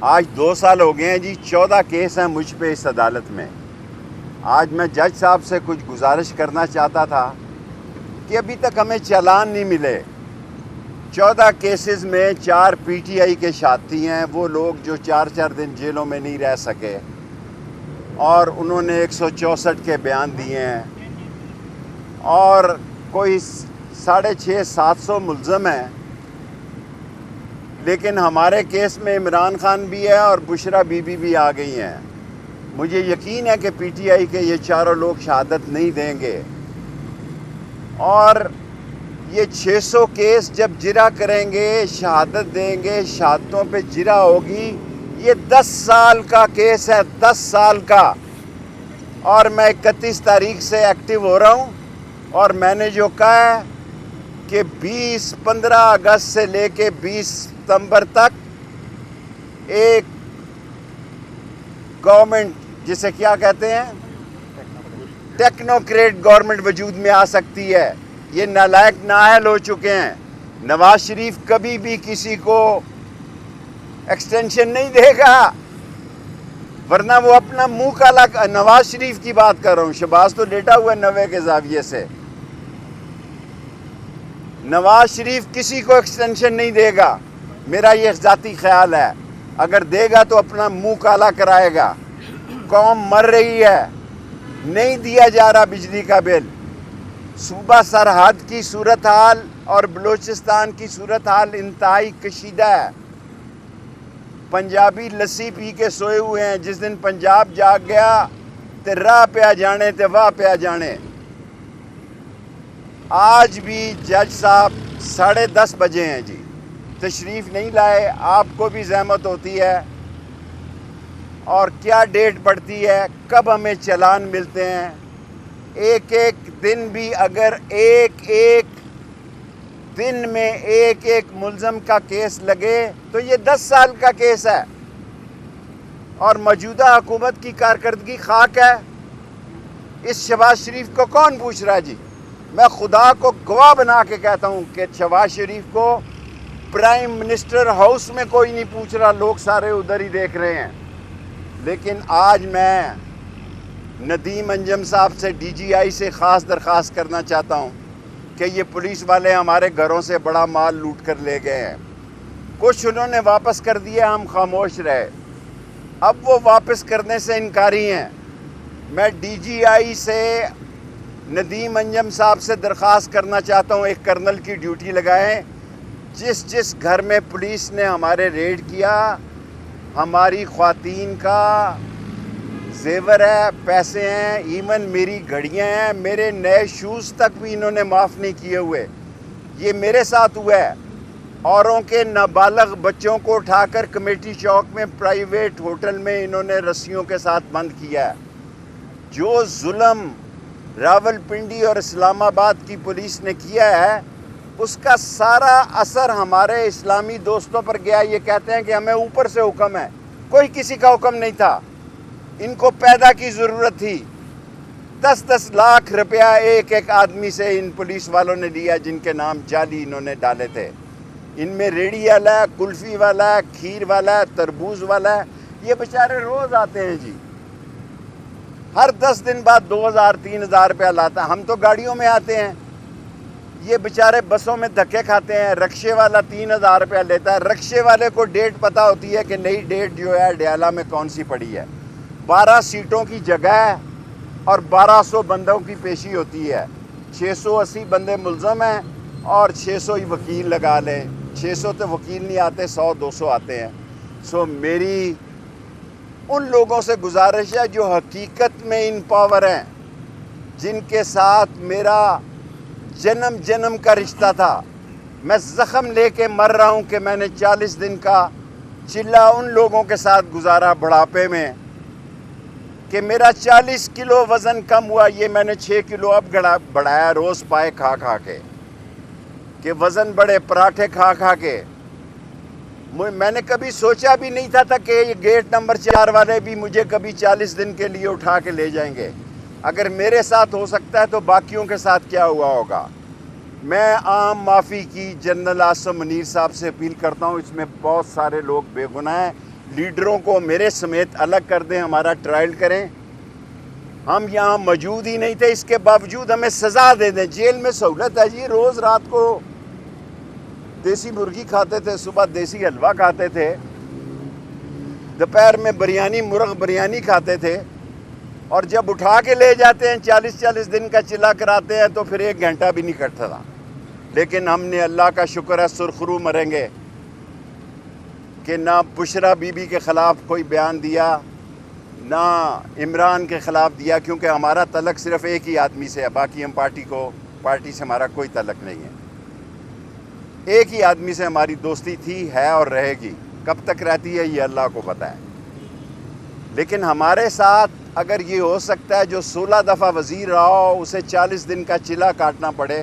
آج 2 سال ہو گئے ہیں جی، 14 کیس ہیں مجھ پہ اس عدالت میں۔ آج میں جج صاحب سے کچھ گزارش کرنا چاہتا تھا کہ ابھی تک ہمیں چالان نہیں ملے۔ 14 کیسز میں 4 پی ٹی آئی کے ساتھی ہیں، وہ لوگ جو 4 دن جیلوں میں نہیں رہ سکے، اور انہوں نے 164 کے بیان دیے ہیں، اور کوئی 650-700 ملزم ہیں۔ لیکن ہمارے کیس میں عمران خان بھی ہے اور بشرا بی بی بھی آ گئی ہیں۔ مجھے یقین ہے کہ پی ٹی آئی کے یہ چاروں لوگ شہادت نہیں دیں گے، اور یہ 600 کیس جب جرا کریں گے، شہادت دیں گے، شہادتوں پہ جرا ہوگی۔ یہ 10 سال کا کیس ہے، 10 سال کا، اور میں 31 تاریخ سے ایکٹیو ہو رہا ہوں، اور میں نے جو کہا ہے کہ 15 اگست سے لے کے 20 ستمبر تک ایک گورنمنٹ، جسے کیا کہتے ہیں، ٹیکنوکریٹ گورنمنٹ وجود میں آ سکتی ہے۔ یہ نالائق نااہل ہو چکے ہیں۔ نواز شریف کبھی بھی کسی کو ایکسٹینشن نہیں دے گا، ورنہ وہ اپنا منہ کالا۔ نواز شریف کی بات کر رہا ہوں، شہباز تو لیٹا ہوا ہے 90 کے زاویے سے۔ نواز شریف کسی کو ایکسٹینشن نہیں دے گا، میرا یہ ذاتی خیال ہے۔ اگر دے گا تو اپنا منہ کالا کرائے گا۔ قوم مر رہی ہے، نہیں دیا جا رہا بجلی کا بل۔ صوبہ سرحد کی صورتحال اور بلوچستان کی صورتحال انتہائی کشیدہ ہے۔ پنجابی لسی پی کے سوئے ہوئے ہیں۔ جس دن پنجاب جاگ گیا تے راہ پہ آ جانے تے واہ پہ آ جانے۔ آج بھی جج صاحب 10:30 بجے ہیں جی، تشریف نہیں لائے۔ آپ کو بھی زحمت ہوتی ہے، اور کیا ڈیٹ پڑتی ہے، کب ہمیں چالان ملتے ہیں۔ ایک دن بھی اگر ایک دن میں ایک ملزم کا کیس لگے تو یہ 10 سال کا کیس ہے، اور موجودہ حکومت کی کارکردگی خاک ہے۔ اس شہباز شریف کو کون پوچھ رہا ہے جی؟ میں خدا کو گواہ بنا کے کہتا ہوں کہ شہباز شریف کو پرائم منسٹر ہاؤس میں کوئی نہیں پوچھ رہا، لوگ سارے ادھر ہی دیکھ رہے ہیں۔ لیکن آج میں ندیم انجم صاحب سے، ڈی جی آئی سے خاص درخواست کرنا چاہتا ہوں کہ یہ پولیس والے ہمارے گھروں سے بڑا مال لوٹ کر لے گئے ہیں۔ کچھ انہوں نے واپس کر دیا، ہم خاموش رہے، اب وہ واپس کرنے سے انکاری ہیں۔ میں ڈی جی آئی سے، ندیم انجم صاحب سے درخواست کرنا چاہتا ہوں، ایک کرنل کی ڈیوٹی لگائیں۔ جس گھر میں پولیس نے ہمارے ریڈ کیا، ہماری خواتین کا زیور ہے، پیسے ہیں، ایون میری گھڑیاں ہیں، میرے نئے شوز تک بھی انہوں نے معاف نہیں کیے ہوئے۔ یہ میرے ساتھ ہوا ہے۔ اوروں کے نابالغ بچوں کو اٹھا کر کمیٹی چوک میں پرائیویٹ ہوٹل میں انہوں نے رسیوں کے ساتھ بند کیا ہے۔ جو ظلم راول پنڈی اور اسلام آباد کی پولیس نے کیا ہے، اس کا سارا اثر ہمارے اسلامی دوستوں پر گیا۔ یہ کہتے ہیں کہ ہمیں اوپر سے حکم ہے، کوئی کسی کا حکم نہیں تھا۔ ان کو پیدا کی ضرورت تھی۔ 10 لاکھ روپیہ ایک آدمی سے ان پولیس والوں نے لیا، جن کے نام جعلی انہوں نے ڈالے تھے۔ ان میں ریڑھی والا ہے، کلفی والا ہے، کھیر والا ہے، تربوز والا ہے۔ یہ بیچارے روز آتے ہیں جی، ہر 10 دن بعد 2000-3000 روپیہ لاتا ہے۔ ہم تو گاڑیوں میں آتے ہیں، یہ بیچارے بسوں میں دھکے کھاتے ہیں۔ رکشے والا 3000 روپیہ لیتا ہے۔ رکشے والے کو ڈیٹ پتہ ہوتی ہے کہ نئی ڈیٹ جو ہے ڈیالہ میں کون سی پڑی ہے۔ 12 سیٹوں کی جگہ ہے اور 1200 بندوں کی پیشی ہوتی ہے۔ 680 بندے ملزم ہیں اور 600 ہی وکیل لگا لیں۔ 600 تو وکیل نہیں آتے، 100-200 آتے ہیں۔ سو میری ان لوگوں سے گزارش ہے جو حقیقت میں ان پاور ہیں، جن کے ساتھ میرا جنم کا رشتہ تھا۔ میں زخم لے کے مر رہا ہوں کہ میں نے 40 دن کا چلہ ان لوگوں کے ساتھ گزارا بڑھاپے میں، کہ میرا 40 کلو وزن کم ہوا۔ یہ میں نے 6 کلو اب بڑھایا، روز پائے کھا کے، کہ وزن بڑھے، پراٹھے کھا کے۔ میں نے کبھی سوچا بھی نہیں تھا کہ یہ گیٹ نمبر 4 والے بھی مجھے کبھی 40 دن کے لیے اٹھا کے لے جائیں گے۔ اگر میرے ساتھ ہو سکتا ہے تو باقیوں کے ساتھ کیا ہوا ہوگا۔ میں عام معافی کی جنرل عاصم منیر صاحب سے اپیل کرتا ہوں۔ اس میں بہت سارے لوگ بے گناہ ہیں، لیڈروں کو میرے سمیت الگ کر دیں, ہمارا ٹرائل کریں. ہم یہاں موجود ہی نہیں تھے, اس کے باوجود ہمیں سزا دے دیں. جیل میں سہولت ہے جی, روز رات کو دیسی مرغی کھاتے تھے, صبح دیسی حلوہ کھاتے تھے, دوپہر میں بریانی, مرغ بریانی کھاتے تھے, اور جب اٹھا کے لے جاتے ہیں 40 دن کا چلا کراتے ہیں تو پھر 1 گھنٹہ بھی نہیں کٹتا تھا. لیکن ہم نے, اللہ کا شکر ہے, سرخرو مریں گے کہ نہ بشرا بی بی کے خلاف کوئی بیان دیا, نہ عمران کے خلاف دیا, کیونکہ ہمارا تعلق صرف ایک ہی آدمی سے ہے. باقی ہم پارٹی سے ہمارا کوئی تعلق نہیں ہے. ایک ہی آدمی سے ہماری دوستی تھی, ہے اور رہے گی. کب تک رہتی ہے یہ اللہ کو پتہ ہے. لیکن ہمارے ساتھ اگر یہ ہو سکتا ہے, جو 16 دفعہ وزیر رہا ہو اسے 40 دن کا چلا کاٹنا پڑے,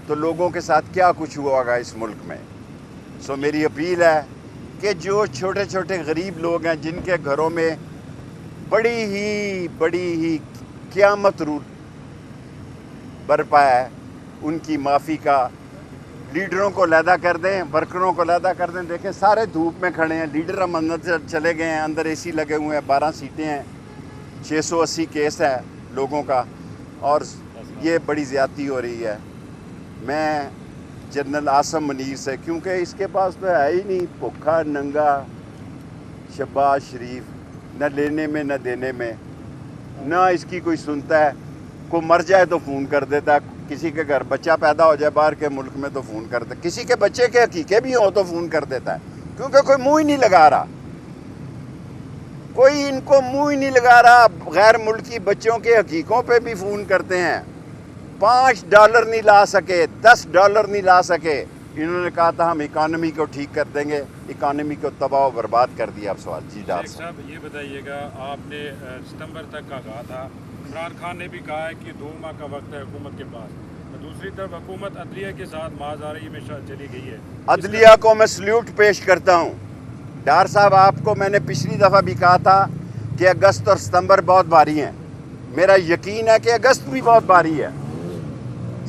تو لوگوں کے ساتھ کیا کچھ ہوا ہوگا اس ملک میں. سو میری اپیل ہے کہ جو چھوٹے چھوٹے غریب لوگ ہیں, جن کے گھروں میں بڑی ہی قیامت رو برپا ہے, ان کی معافی کا لیڈروں کو علیحدہ کر دیں, ورکروں کو علیحدہ کر دیں. دیکھیں سارے دھوپ میں کھڑے ہیں, لیڈر ہم اندر چلے گئے ہیں, اندر اے سی لگے ہوئے ہیں, 12 سیٹیں ہیں, 680 کیس ہے لوگوں کا, اور یہ بڑی زیادتی ہو رہی ہے. میں جنرل عاصم منیر سے, کیونکہ اس کے پاس تو ہے ہی نہیں, بھوکھا ننگا شہباز شریف, نہ لینے میں نہ دینے میں, نہ اس کی کوئی سنتا ہے. کوئی مر جائے تو فون کر دیتا ہے, کسی کے گھر بچہ پیدا ہو جائے باہر کے ملک میں تو فون کر دیتا ہے, کسی کے بچے کے عقیقے بھی ہوں تو فون کر دیتا ہے, کیونکہ کوئی منہ ہی نہیں لگا رہا, کوئی ان کو منہ ہی نہیں لگا رہا. غیر ملکی بچوں کے عقیقوں پہ بھی فون کرتے ہیں. $5 نہیں لا سکے, $10 نہیں لا سکے. انہوں نے کہا تھا ہم اکانومی کو ٹھیک کر دیں گے, اکانومی کو تباہ و برباد کر دیا. اب سوال جی ڈاکٹر صاحب یہ بتائیے گا, آپ نے ستمبر تک کا کہا تھا, عمران خان نے بھی کہا ہے کہ 2 ماہ کا وقت ہے حکومت کے پاس. دوسری طرف حکومت عدلیہ کے ساتھ مازاری میں چلی گئی ہے. عدلیہ کو میں سلیوٹ پیش کرتا ہوں. ڈار صاحب, آپ کو میں نے پچھلی دفعہ بھی کہا تھا کہ اگست اور ستمبر بہت بھاری ہیں. میرا یقین ہے کہ اگست بھی بہت بھاری ہے.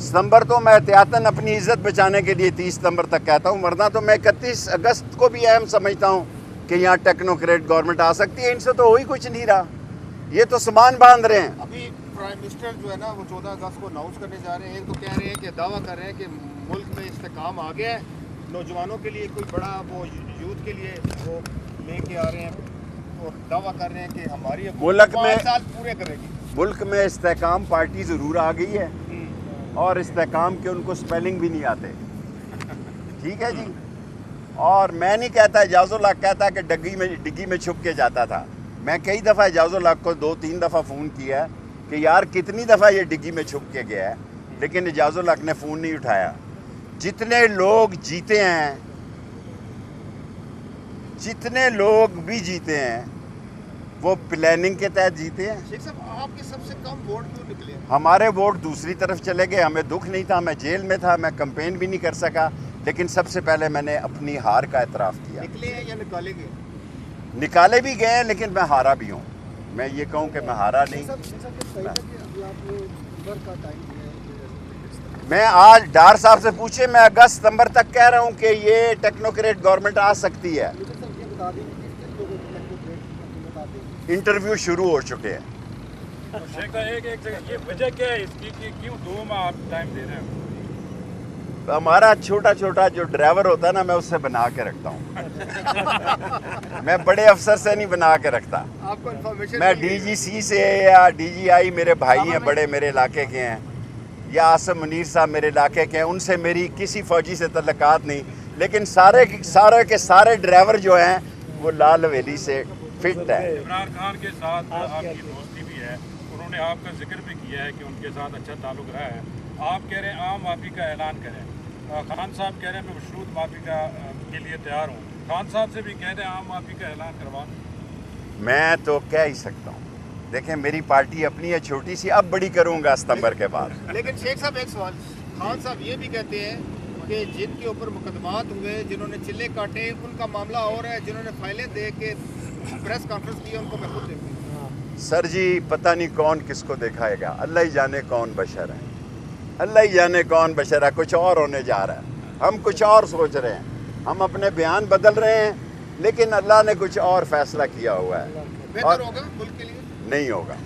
ستمبر تو میں احتیاطاً اپنی عزت بچانے کے لیے 30 ستمبر تک کہتا ہوں, ورنہ تو میں 31 اگست کو بھی اہم سمجھتا ہوں کہ یہاں ٹیکنوکریٹ گورنمنٹ آ سکتی ہے. ان سے تو ہوئی کچھ نہیں رہا, یہ تو سامان باندھ رہے ہیں. ابھی پرائم منسٹر جو ہے نا وہ 14 اگست کو اناؤنس کرنے جا رہے ہیں. ایک تو کہہ رہے ہیں کہ دعویٰ کر رہے ہیں کہ ملک میں استحکام آ گیا ہے, نوجوانوں کے لیے کوئی بڑا وہ یوتھ کے لیے وہ لے کے آ رہے ہیں, اور دعویٰ کر رہے ہیں کہ ہماری ملک میں 5 سال پورے کرے گی. ملک میں استحکام پارٹی ضرور آ گئی ہے, اور استحکام کے ان کو سپیلنگ بھی نہیں آتے. ٹھیک ہے جی. اور میں نہیں کہتا, اعجاز الحق کہتا کہ ڈگی میں چھپ کے جاتا تھا. میں کئی دفعہ اعجاز الحق کو 2-3 دفعہ فون کیا ہے کہ یار کتنی دفعہ یہ ڈگی میں چھپ کے گیا ہے, لیکن اعجاز الحق نے فون نہیں اٹھایا. جتنے لوگ جیتے ہیں, جتنے لوگ بھی جیتے ہیں, وہ پلاننگ کے تحت جیتے ہیں. شیخ صاحب, آپ کے سب سے کم ووٹ کیوں نکلے؟ ہمارے ووٹ دوسری طرف چلے گئے. ہمیں دکھ نہیں تھا, میں جیل میں تھا, میں کمپین بھی نہیں کر سکا, لیکن سب سے پہلے میں نے اپنی ہار کا اعتراف کیا. نکلے ہیں یا نکالے گئے؟ نکالے بھی گئے ہیں, لیکن میں ہارا بھی ہوں. میں یہ کہوں کہ میں ہارا نہیں. میں آج ڈار صاحب سے پوچھے, میں اگست ستمبر تک کہہ رہا ہوں کہ یہ ٹیکنوکریٹ گورنمنٹ آ سکتی ہے. انٹرویو شروع ہو چکے ہیں. شیخ صاحب ایک یہ وجہ کیا ہے اس کی کہ کیوں 2 ماہ آپ ٹائم دے رہے ہیں؟ ہمارا چھوٹا جو ڈرائیور ہوتا ہے نا, میں اس سے بنا کے رکھتا ہوں. میں بڑے افسر سے نہیں بنا کے رکھتا. آپ کو انفارمیشن میں ڈی جی سی سے یا ڈی جی آئی میرے بھائی ہیں بڑے, میرے علاقے کے ہیں, یا عاصم منیر صاحب میرے علاقے کے ہیں, ان سے میری کسی فوجی سے تعلقات نہیں. لیکن سارے ڈرائیور جو ہیں وہ لال حویلی سے فٹ ہے. عمران خان کے ساتھ آپ کی دوستی بھی ہے, انہوں نے آپ کا ذکر بھی کیا ہے کہ ان کے ساتھ اچھا تعلق رہا ہے. آپ کہہ رہے ہیں عام معافی کا اعلان کریں, خان صاحب کہہ رہے ہیں میں مشروط معافی کے لیے تیار ہوں. خان صاحب سے بھی کہہ رہے ہیں عام معافی کا اعلان کروا. میں تو کہہ ہی سکتا ہوں, دیکھیں میری پارٹی اپنی ہے چھوٹی سی, اب بڑی کروں گا ستمبر کے بعد. لیکن شیخ صاحب ایک سوال, خان صاحب یہ بھی کہتے ہیں کہ جن کے اوپر مقدمات ہوئے, جنہوں نے چلے کاٹے, ان کا معاملہ اور ہے, جنہوں نے فائلیں دے کے پریس کانفرنس کی ان کو میں خود دیکھوں. سر جی پتہ نہیں کون کس کو دکھائے گا, اللہ ہی جانے کون بشر ہے, اللہ ہی جانے کون بشر ہے. کچھ اور ہونے جا رہا ہے, ہم کچھ اور سوچ رہے ہیں, ہم اپنے بیان بدل رہے ہیں, لیکن اللہ نے کچھ اور فیصلہ کیا ہوا ہے بہتر ہوگا ملک کے لیے نہیں ہوگا